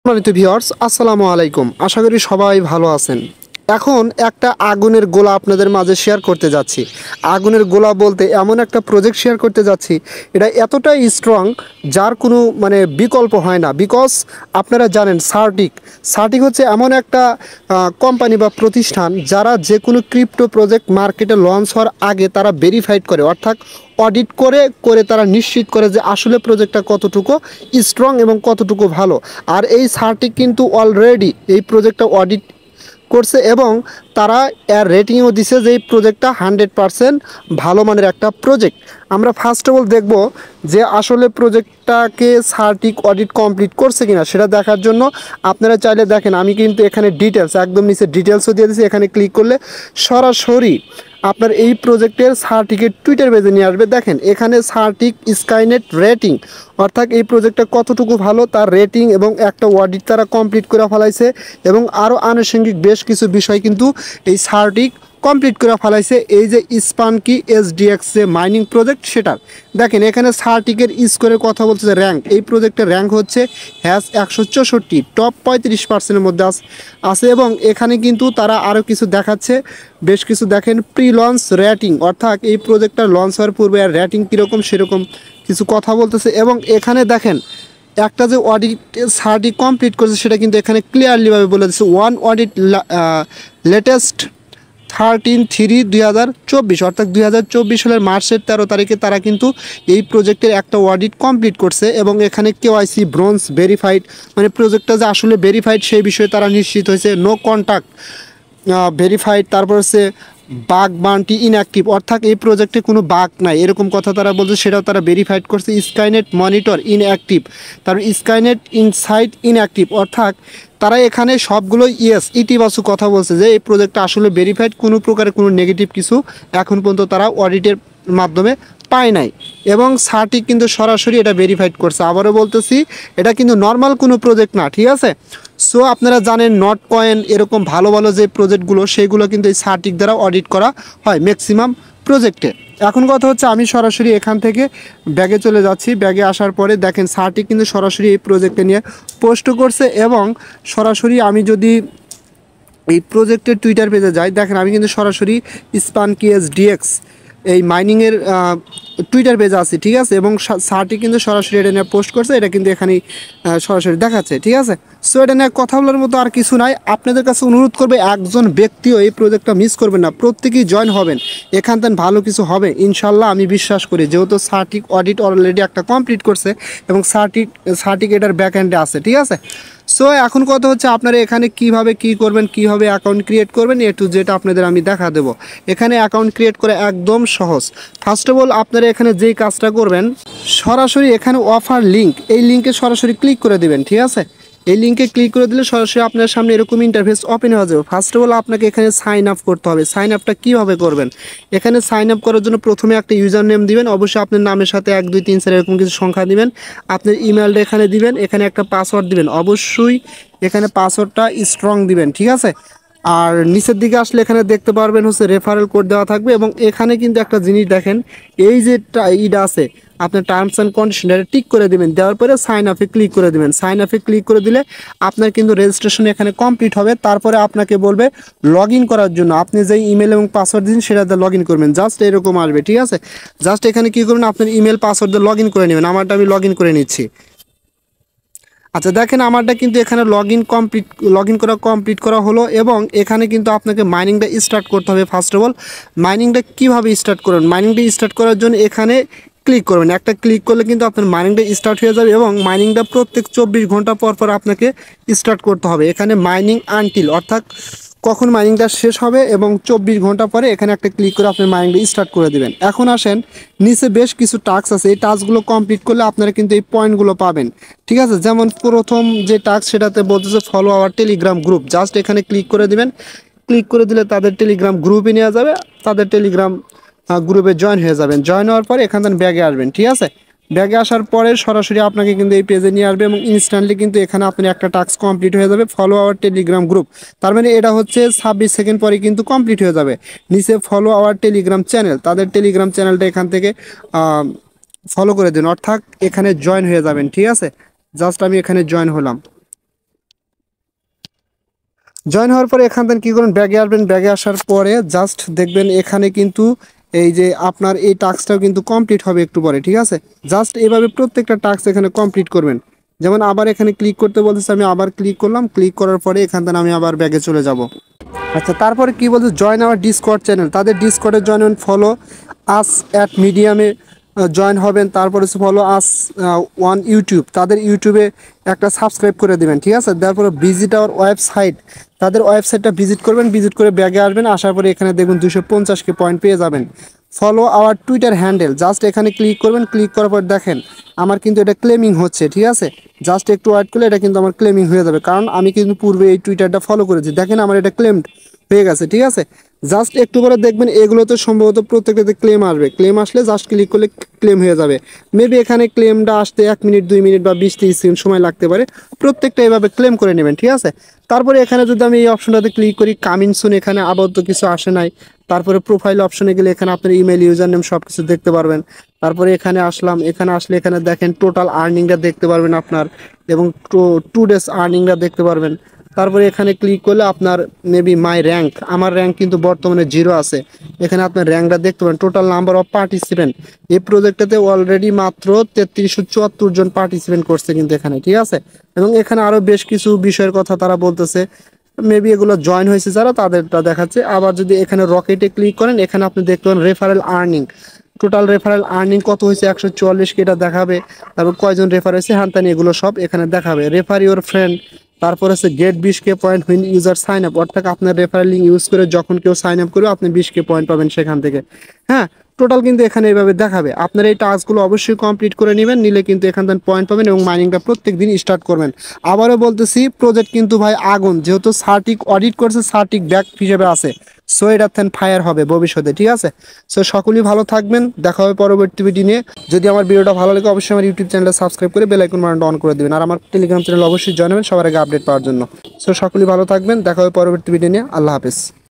সম্মানিত ভিউয়ার্স, আসসালামু আলাইকুম। আশা করি সবাই ভালো আছেন। এখন একটা আগুনের গোলা আপনাদের মাঝে শেয়ার করতে যাচ্ছি। আগুনের গোলা বলতে এমন একটা প্রজেক্ট শেয়ার করতে যাচ্ছি, এটা এতটাই স্ট্রং যার কোনো বিকল্প হয় না। বিকজ আপনারা জানেন সার্টিক হচ্ছে এমন একটা কোম্পানি বা প্রতিষ্ঠান যারা যে কোনো ক্রিপ্টো প্রজেক্ট মার্কেটে লঞ্চ হওয়ার আগে তারা ভেরিফাইড করে, অর্থাৎ অডিট করে তারা নিশ্চিত করে যে আসলে প্রজেক্টটা কতটুকু স্ট্রং এবং কতটুকু ভালো। আর এই সার্টিক কিন্তু অলরেডি এই প্রজেক্টটা অডিট করছে এবং তারা এর রেটিংও দিছে যে এই প্রজেক্টটা 100% ভালো মানের একটা প্রজেক্ট। আমরা ফার্স্ট অফ অল দেখব যে আসলে প্রজেক্টটাকে সার্টিক অডিট কমপ্লিট করছে কিনা সেটা দেখার জন্য আপনারা চাইলে দেখেন, আমি কিন্তু এখানে ডিটেলস একদম নিচে ডিটেলসও দিয়ে দিয়েছি। এখানে ক্লিক করলে সরাসরি আপনার এই প্রজেক্টের সার্টিকেট টুইটার পেজে নিয়ে আসবে। দেখেন এখানে সার্টিক স্কাইনেট রেটিং, অর্থাৎ এই প্রজেক্টটা কতটুকু ভালো তার রেটিং এবং একটা অডিট তারা কমপ্লিট করে ফেলাইছে এবং আরও আনুষঙ্গিক বেশ কিছু বিষয় কিন্তু এই সার্টিক কমপ্লিট করে ফেলাইছে। এই যে স্পানকি এসডিএক্স যে মাইনিং প্রজেক্ট সেটার দেখেন এখানে সার্টিকের স্কোরের কথা বলছে যে র্যাঙ্ক, এই প্রজেক্টের র্যাঙ্ক হচ্ছে #164, টপ 35%-এর মধ্যে আছে এবং এখানে কিন্তু তারা আরও কিছু দেখাচ্ছে, বেশ কিছু দেখেন প্রি লঞ্চ রেটিং, অর্থাৎ এই প্রজেক্টটা লঞ্চ হওয়ার পূর্বে আর রেটিং কীরকম সেরকম কিছু কথা বলতেছে। এবং এখানে দেখেন একটা যে অডিট সার্টিক কমপ্লিট করছে সেটা কিন্তু এখানে ক্লিয়ারলিভাবে বলে দিচ্ছে ওয়ান অডিট লেটেস্ট 13/3/2024, অর্থাৎ 2024 সালের মার্চের 13 তারিখে তারা কিন্তু এই প্রজেক্টের একটা অডিট কমপ্লিট করছে এবং এখানে কেওয়াইসি ব্রোঞ্জ ভেরিফাইড, মানে প্রজেক্টটা যে আসলে ভেরিফাইড সেই বিষয়ে তারা নিশ্চিত হয়েছে। নো কন্ট্যাক্ট ভেরিফাইড, তারপর হচ্ছে বাগ বান্টি ইনঅ্যাক্টিভ, অর্থাৎ এই প্রজেক্টে কোনো বাগ নাই এরকম কথা তারা বলছে, সেটাও তারা ভেরিফাইড করছে। স্কাইনেট মনিটর ইনঅ্যাক্টিভ, তারপর স্কাইনেট ইনসাইট ইনঅ্যাক্টিভ, অর্থাৎ তারা এখানে সবগুলো ইতিবাচক কথা বলছে যে এই প্রজেক্টটা আসলে ভেরিফাইড, কোনো প্রকারের কোনো নেগেটিভ কিছু এখন পর্যন্ত তারা অডিটের মাধ্যমে পায় নাই এবং সার্টিক কিন্তু সরাসরি এটা ভেরিফাইড করছে। আবারও বলতেছি, এটা কিন্তু নর্মাল কোনো প্রজেক্ট না, ঠিক আছে। সো আপনারা জানেন নট কয়েন এরকম ভালো ভালো যে প্রজেক্টগুলো সেগুলো কিন্তু এই সার্টিক দ্বারা অডিট করা হয় ম্যাক্সিমাম প্রজেক্টে। এখন কথা হচ্ছে আমি সরাসরি এখান থেকে ব্যাগে চলে যাচ্ছি। ব্যাগে আসার পরে দেখেন সার্টিক কিন্তু সরাসরি এই প্রজেক্টে নিয়ে পোস্ট করছে এবং সরাসরি আমি যদি এই প্রজেক্টের টুইটার পেজে যাই, দেখেন আমি কিন্তু সরাসরি স্পানকি এসডিএক্স এই মাইনিংয়ের টুইটার পেজে আছি, ঠিক আছে। এবং সার্টিক কিন্তু সরাসরি এটা নিয়ে পোস্ট করছে, এটা কিন্তু এখানেই সরাসরি দেখাচ্ছে, ঠিক আছে। সো এটা নিয়ে কথা বলার মতো আর কিছু নাই। আপনাদের কাছে অনুরোধ করবে একজন ব্যক্তিও এই প্রজেক্টটা মিস করবেন না, প্রত্যেকেই জয়েন হবেন, এখান থেকে ভালো কিছু হবে ইনশাল্লাহ আমি বিশ্বাস করি, যেহেতু সার্টিক অডিট অলরেডি একটা কমপ্লিট করছে এবং সার্টিক এটার ব্যাক এন্ডে আছে, ঠিক আছে। সো এখন কথা হচ্ছে আপনারা এখানে কিভাবে কি করবেন, কিভাবে অ্যাকাউন্ট ক্রিয়েট করবেন, এ টু জেড আপনাদের আমি দেখা দেবো। এখানে অ্যাকাউন্ট ক্রিয়েট করে একদম সহজ। ফার্স্ট অফ অল আপনারা এখানে যেই কাজটা করবেন, সরাসরি এখানে অফার লিঙ্ক, এই লিঙ্কে সরাসরি ক্লিক করে দিবেন, ঠিক আছে। এই লিঙ্কে ক্লিক করে দিলে সরাসরি আপনার সামনে এরকম ইন্টারফেস ওপেন হয়ে যাবে। ফার্স্ট অফ অল আপনাকে এখানে সাইন আপ করতে হবে। সাইন আপটা কীভাবে করবেন, এখানে সাইন আপ করার জন্য প্রথমে একটা ইউজার নেম দিবেন, অবশ্যই আপনার নামের সাথে 1 2 3 4 এরকম কিছু সংখ্যা দিবেন, আপনার ইমেলটা এখানে দিবেন, এখানে একটা পাসওয়ার্ড দিবেন, অবশ্যই এখানে পাসওয়ার্ডটা স্ট্রং দিবেন, ঠিক আছে। আর নিচের দিকে আসলে এখানে দেখতে পারবেন হচ্ছে রেফারেল কোড দেওয়া থাকবে এবং এখানে কিন্তু একটা জিনিস দেখেন, এই যে ইটা আছে আপনার টার্মস অ্যান্ড কন্ডিশন এটা টিক করে দেবেন, দেওয়ার পরে সাইন আপে ক্লিক করে দেবেন। সাইন আপে ক্লিক করে দিলে আপনার কিন্তু রেজিস্ট্রেশন এখানে কমপ্লিট হবে। তারপরে আপনাকে বলবে লগ ইন করার জন্য, আপনি যেই ইমেল এবং পাসওয়ার্ড দিন সেটাতে লগ ইন করবেন, জাস্ট এরকম আসবে, ঠিক আছে। জাস্ট এখানে কী করবেন, আপনার ইমেল পাসওয়ার্ড দিয়ে লগ ইন করে নেবেন। আমারটা আমি লগ ইন করে নিচ্ছি। আচ্ছা দেখেন আমারটা কিন্তু এখানে লগ ইন কমপ্লিট করা হলো এবং এখানে কিন্তু আপনাকে মাইনিংটা স্টার্ট করতে হবে। ফার্স্ট অফ অল মাইনিংটা কীভাবে স্টার্ট করবেন, মাইনিংটা স্টার্ট করার জন্য এখানে ক্লিক করবেন, একটা ক্লিক করলে কিন্তু আপনার মাইনিংটা স্টার্ট হয়ে যাবে এবং মাইনিংটা প্রত্যেক 24 ঘন্টা পর পর আপনাকে স্টার্ট করতে হবে। এখানে মাইনিং আনটিল, অর্থাৎ কখন মাইনিংটা শেষ হবে এবং 24 ঘন্টা পরে এখানে একটা ক্লিক করে আপনি মাইনিংটা স্টার্ট করে দেবেন। এখন আসেন নিচে বেশ কিছু টাস্ক আছে, এই টাস্কগুলো কমপ্লিট করলে আপনারা কিন্তু এই পয়েন্টগুলো পাবেন, ঠিক আছে। যেমন প্রথম যে টাস্ক সেটাতে বলতেছে follow our Telegram group, just এখানে ক্লিক করে দিবেন। ক্লিক করে দিলে তাদের টেলিগ্রাম গ্রুপে নিয়ে যাবে, তাদের টেলিগ্রাম গ্রুপে জয়েন হয়ে যাবেন। জয়েন হওয়ার পরে এখান থেকে ব্যাগে আসবেন, ঠিক আছে। ব্যাগে আসার পরে সরাসরি আপনাকে কিন্তু এই পেজে নিয়ে আসবে এবং ইনস্ট্যান্টলি কিন্তু এখানে আপনার একটা টাস্ক কমপ্লিট হয়ে যাবে, ফলো আওয়ার টেলিগ্রাম গ্রুপ। তার মানে এটা হচ্ছে 26 সেকেন্ড পরে কিন্তু কমপ্লিট হয়ে যাবে। নিচে ফলো আওয়ার টেলিগ্রাম চ্যানেল, তাদের টেলিগ্রাম চ্যানেলটা এখান থেকে ফলো করে দিন, অর্থাৎ এখানে জয়েন হয়ে যাবেন, ঠিক আছে। জাস্ট আমি এখানে জয়েন হলাম। জয়েন হওয়ার পরে এখান থেকে কী করবেন, ব্যাগে আসবেন। ব্যাগে আসার পরে জাস্ট দেখবেন এখানে কিন্তু এই যে আপনার এই টাস্কটাও কিন্তু কমপ্লিট হবে একটু পরে, ঠিক আছে। জাস্ট এভাবে প্রত্যেকটা টাস্ক এখানে কমপ্লিট করবেন। যেমন আবার এখানে ক্লিক করতে বলতেছে, আমি আবার ক্লিক করলাম। ক্লিক করার পরে এখান থেকে আমি আবার ব্যাগে চলে যাব। আচ্ছা, তারপরে কি বলছে, জয়েন আওয়ার ডিসকর্ড চ্যানেল। তাদের ডিসকর্ডে জয়েন হবেন, ফলো আস অ্যাট মিডিয়ামে জয়েন হবেন। তারপরে হচ্ছে ফলো আস ওয়ান ইউটিউব, তাদের ইউটিউবে একটা সাবস্ক্রাইব করে দেবেন, ঠিক আছে। তারপরে ভিজিট আওয়ার ওয়েবসাইট, তাদের ওয়েবসাইটটা ভিজিট করবেন। ভিজিট করে ব্যাগে আসবেন। আসার পরে এখানে দেখুন 250কে পয়েন্ট পেয়ে যাবেন। Follow our Twitter handle, just এখানে ক্লিক করবেন। ক্লিক করার পর দেখেন আমার কিন্তু এটা ক্লেমিং হচ্ছে, ঠিক আছে। জাস্ট একটু ওয়েট করলে এটা কিন্তু আমার ক্লেমিং হয়ে যাবে, কারণ আমি কিন্তু পূর্বে এই টুইটারটা ফলো করেছি। দেখেন আমার এটা ক্লেমড হয়ে গেছে, ঠিক আছে। জাস্ট একটু পরে দেখবেন এগুলোতে সম্ভবত প্রত্যেকটাতে ক্লেম আসবে। ক্লেম আসলে জাস্ট ক্লিক করলে ক্লেম হয়ে যাবে। মেবি এখানে ক্লেমটা আসতে 1 মিনিট 2 মিনিট বা 20-30 সেকেন্ড সময় লাগতে পারে। প্রত্যেকটা এভাবে ক্লেম করে নেবেন, ঠিক আছে। তারপরে এখানে যদি আমি এই অপশনটাতে ক্লিক করি, কামিং সুন, এখানে আপাতত কিছু আসে নাই। তারপরে প্রোফাইল অপশনে গেলে এখানে আপনার ইমেল, ইউজার নেম সব কিছু দেখতে পারবেন। তারপরে এখানে আসলাম। এখানে আসলে এখানে দেখেন টোটাল আর্নিংটা দেখতে পারবেন আপনার, এবং 2 ডেজ আর্নিংটা দেখতে পারবেন। তারপরে এখানে ক্লিক করলে আপনার মেবি মাই র্যাঙ্ক, আমার র্যাঙ্ক কিন্তু বর্তমানে 0 আছে। এখানে আপনার র্যাঙ্কটা দেখতে পারেন। টোটাল নাম্বার অফ পার্টিসিপেন্ট, এই প্রজেক্টটাতে অলরেডি মাত্র 3374 জন পার্টিসিপেন্ট করছে কিন্তু এখানে, ঠিক আছে। এবং এখানে আরও বেশ কিছু বিষয়ের কথা তারা বলতেছে, মেবি এগুলো জয়েন হয়েছে যারা তাদেরটা দেখাচ্ছে। আবার যদি এখানে রকেটে ক্লিক করেন, এখানে আপনি দেখতে পারেন referral earning, total referral earning কত হয়েছে 144কে এটা দেখাবে। তারপর কয়জন রেফার হয়েছে হানতানি এগুলো সব এখানে দেখাবে। রেফার ইউর ফ্রেন্ড, তারপর হচ্ছে get 20K point when user sign up, অর্থাৎ আপনার রেফারেল লিঙ্ক ইউজ করে যখন কেউ সাইন আপ করবে আপনি 20K পয়েন্ট পাবেন সেখান থেকে। হ্যাঁ, টোটাল কিন্তু এখানে এইভাবে দেখাবে। আপনার এই টাস্কগুলো অবশ্যই কমপ্লিট করে নেবেন, নিলে কিন্তু এখান থেকে পয়েন্ট পাবেন এবং মাইনিংটা প্রত্যেক দিন স্টার্ট করবেন। আবারও বলতেছি, প্রজেক্ট কিন্তু ভাই আগুন, যেহেতু সার্টিক অডিট করছে, সার্টিক ব্যাক হিসেবে আছে। সো এটা ফায়ার হবে ভবিষ্যতে, ঠিক আছে। সো সকলেই ভালো থাকবেন, দেখা হবে পরবর্তী ভিডিও নিয়ে। যদি আমার ভিডিওটা ভালো লাগে অবশ্যই আমার ইউটিউব চ্যানেলটা সাবস্ক্রাইব করে বেল আইকন বাটনটা অন করে দিবেন, আর আমার টেলিগ্রাম চ্যানেল অবশ্যই জয়েন হবেন সবার আগে আপডেট পাওয়ার জন্য। সো সকলেই ভালো থাকবেন, দেখা হবে পরবর্তী ভিডিও নিয়ে। আল্লাহ হাফেজ।